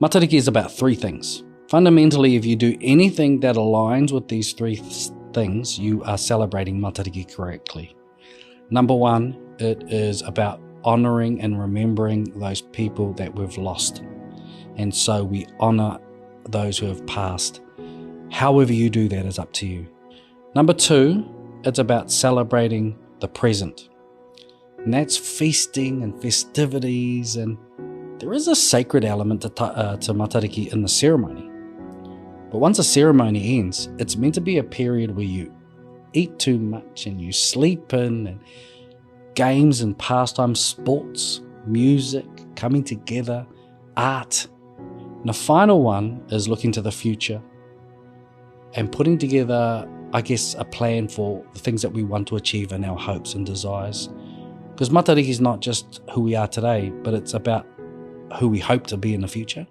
Matariki is about three things. Fundamentally, if you do anything that aligns with these three things, you are celebrating Matariki correctly. Number one, it is about honoring and remembering those people that we've lost. And so we honor those who have passed. However you do that is up to you. Number two, it's about celebrating the present. And that's feasting and festivities, and there is a sacred element to Matariki in the ceremony. But once a ceremony ends, it's meant to be a period where you eat too much and you sleep in, and games and pastimes, sports, music, coming together, art. And the final one is looking to the future and putting together, I guess, a plan for the things that we want to achieve and our hopes and desires. Because Matariki is not just who we are today, but it's about who we hope to be in the future.